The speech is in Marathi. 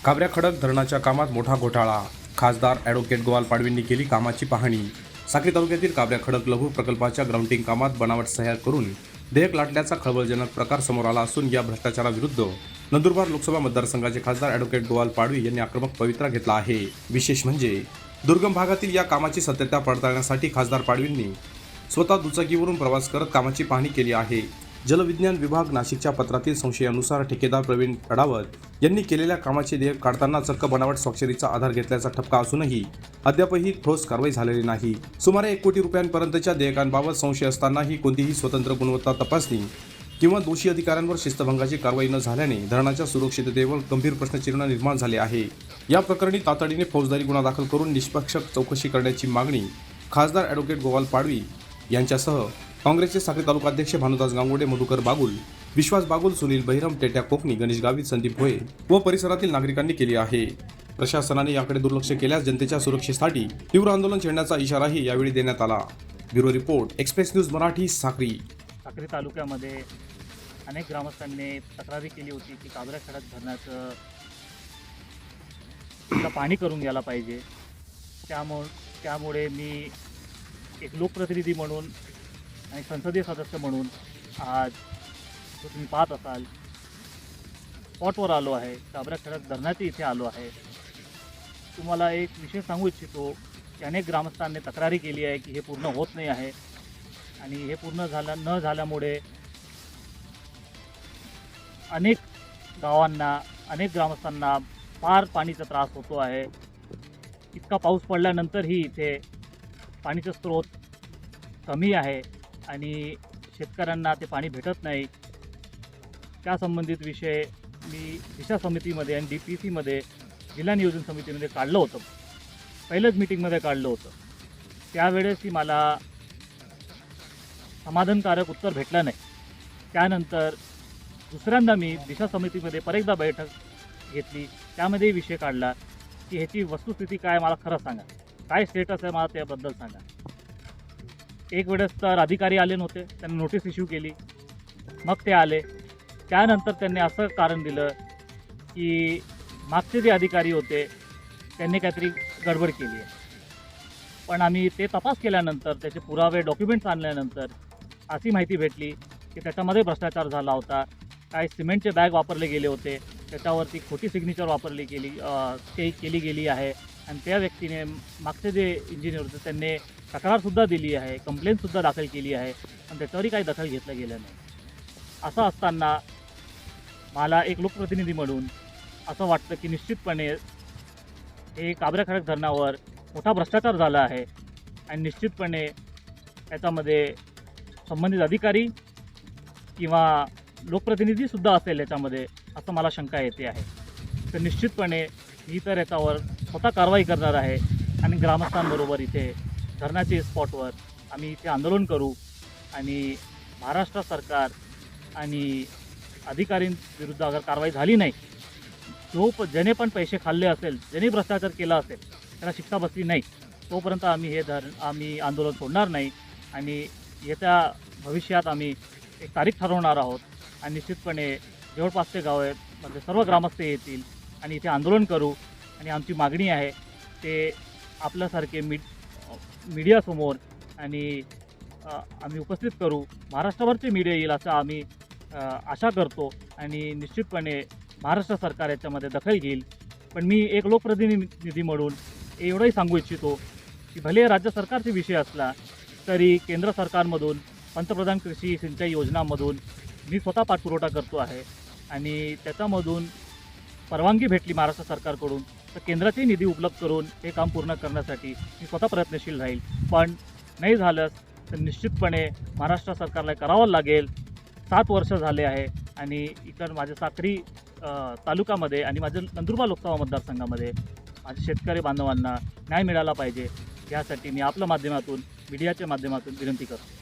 काबऱ्या खडक धरणाच्या कामात मोठा घोटाळा. खासदार ॲडव्होकेट गोपाल पाडवींनी केली कामाची पाहणी. साक्री तालुक्यातील काबऱ्या खडक लघु प्रकल्पाच्या ग्राउंटिंग कामात बनावट सह्या करून देयक लाटल्याचा खळबळजनक प्रकार समोर आला असून या भ्रष्टाचाराविरुद्ध नंदुरबार लोकसभा मतदारसंघाचे खासदार ॲडव्होकेट गोपाल पाडवी यांनी आक्रमक पवित्रा घेतला आहे. विशेष म्हणजे दुर्गम भागातील या कामाची सत्यता पडताळण्यासाठी खासदार पाडवींनी स्वतः दुचाकीवरून प्रवास करत कामाची पाहणी केली आहे. जलविज्ञान विभाग नाशिकच्या पत्रातील संशयानुसार ठेकेदार प्रवीण अडावत यांनी केलेल्या कामाचे देयक काढताना चक्क बनावट स्वाक्षरीचा आधार घेतल्याचा ठपका असूनही अद्यापही ठोस कारवाई झालेली नाही. सुमारे 1 कोटी रुपयांपर्यंतच्या देयकांबाबत संशय असतानाही कोणतीही स्वतंत्र गुणवत्ता तपासणी किंवा दोषी अधिकाऱ्यांवर शिस्तभंगाची कारवाई न झाल्याने धरणाच्या सुरक्षिततेवर गंभीर प्रश्नचिन्ह निर्माण झाले आहे. या प्रकरणी तातडीने फौजदारी गुन्हा दाखल करून निष्पक्ष चौकशी करण्याची मागणी खासदार ॲडव्होकेट गोपाल पाडवी यांच्यासह काँग्रेसचे साक्री तालुकाध्यक्ष भानुदास गांगुडे, मधुकर बागुल, विश्वास बागुल, सुनील बहिरम, टेट्या कोकणी, गणेश गावित, संदीप भोये व परिसरातील नागरिकांनी केली आहे. प्रशासनाने याकडे दुर्लक्ष केल्यास जनतेच्या सुरक्षेसाठी तीव्र आंदोलन छेडण्याचा इशाराही यावेळी देण्यात आला. Bureau report, express news Marathi, Sakri. Sakri तालुक्यामध्ये अनेक ग्रामस्थांनी तक्रारी केली होती की काबऱ्या खडक धरणाचं पाणी करून घ्यायला पाहिजे. त्यामुळे मी एक लोकप्रतिनिधी म्हणून आणि संसदीय सदस्य म्हणून आज जो तुम्ही पाहत असाल स्पॉटवर आलो आहे. काबऱ्या खडक धरणाच्या इथे आलो आहे. तुम्हाला एक विषय सांगू इच्छितो की अनेक ग्रामस्थांनी तक्रारी केली आहे की हे पूर्ण होत नाही आहे आणि हे पूर्ण न झाल्यामुळे अनेक गावांना, अनेक ग्रामस्थांना फार पाणीचा त्रास होतो आहे. इतका पाऊस पडल्यानंतरही इथे पाणीचा स्रोत कमी आहे आणि शेतकऱ्यांना ते पाणी भेटत नाही. त्या संबंधित विषय मी दिशा समितीमध्ये आणि DPCमध्ये, जिल्हा नियोजन समितीमध्ये काढलं होतं. पहिल्याच मीटिंगमध्ये काढलं होतं. त्यावेळेसही मला समाधानकारक उत्तर भेटलं नाही. त्यानंतर दुसऱ्यांदा मी दिशा समितीमध्ये परत एकदा बैठक घेतली. त्यामध्ये विषय काढला की ह्याची वस्तुस्थिती काय, मला खरं सांगा, काय स्टेटस आहे, मला त्याबद्दल सांगा. एक वेळेस तर अधिकारी आले नव्हते, त्यांनी नोटीस इश्यू केली. मग ते आले. त्यानंतर त्यांनी असं कारण दिलं की मागचे जे अधिकारी होते त्यांनी काहीतरी गडबड केली आहे. पण आम्ही ते तपास केल्यानंतर, त्याचे पुरावे, डॉक्युमेंट्स आणल्यानंतर अशी माहिती भेटली की त्याच्यामध्ये भ्रष्टाचार झाला होता. काही सिमेंटचे बॅग वापरले गेले होते, त्याच्यावरती खोटी सिग्नेचर केली गेली आहे आणि त्या व्यक्तीने, मागचे जे इंजिनियर होते, त्यांनी तक्रारसुद्धा दिली आहे, कंप्लेंटसुद्धा दाखल केली आहे, पण त्याच्यावरही काही दखल घेतलं गेलं नाही. असं असताना मला एक लोकप्रतिनिधी म्हणून असं वाटतं की निश्चितपणे हे काबऱ्या खडक धरणावर मोठा भ्रष्टाचार झाला आहे आणि निश्चितपणे त्याच्यामध्ये संबंधित अधिकारी किंवा लोकप्रतिनिधीसुद्धा असेल याच्यामध्ये, असं मला शंका येते आहे. तर निश्चितपणे मी तर याच्यावर स्वतः कारवाई करणार आहे आणि ग्रामस्थांबरोबर इथे धरणाच्या स्पॉटवर आम्ही इथे आंदोलन करू आणि महाराष्ट्र सरकार आणि अधिकाऱ्यांविरुद्ध अगर कारवाई झाली नाही, ज्याने पण पैसे खाल्ले असेल, ज्याने भ्रष्टाचार केला असेल, त्याला शिक्षा बसली नाही, तोपर्यंत आम्ही आंदोलन सोडणार नाही आणि येत्या भविष्यात आम्ही एक तारीख ठरवणार आहोत आणि निश्चितपणे जवळपासचे गाव आहेत म्हणजे सर्व ग्रामस्थ येतील आणि इथे आंदोलन करू आणि आमची मागणी आहे ते आपल्यासारखे मीडियासमोर आणि आम्ही उपस्थित करू. महाराष्ट्रभरचे मीडिया येईल असं आम्ही आशा करतो आणि निश्चितपणे महाराष्ट्र सरकार याच्यामध्ये दखल घेईल. पण मी एक लोकप्रतिनिधी म्हणून एवढंही सांगू इच्छितो की भले राज्य सरकारचे विषय असला तरी केंद्र सरकारमधून, पंतप्रधान कृषी सिंचाई योजनांमधून मी स्वतः पाठपुरवठा करतो आहे आणि त्याच्यामधून परवानगी भेटली महाराष्ट्र सरकारकडून तर केंद्राचे निधी उपलब्ध करून हे काम पूर्ण करण्यासाठी मी स्वतः प्रयत्नशील राहील. पण नाही झालंच तर निश्चितपणे महाराष्ट्र सरकारला करावं लागेल. 7 वर्ष झाले आहे आणि इतर माझ्या साक्री तालुक्यामध्ये आणि माझ्या नंदुरबार लोकसभा मतदारसंघामध्ये माझ्या शेतकरी बांधवांना न्याय मिळाला पाहिजे, यासाठी मी आपल्या माध्यमातून, मीडियाच्या माध्यमातून विनंती करतो.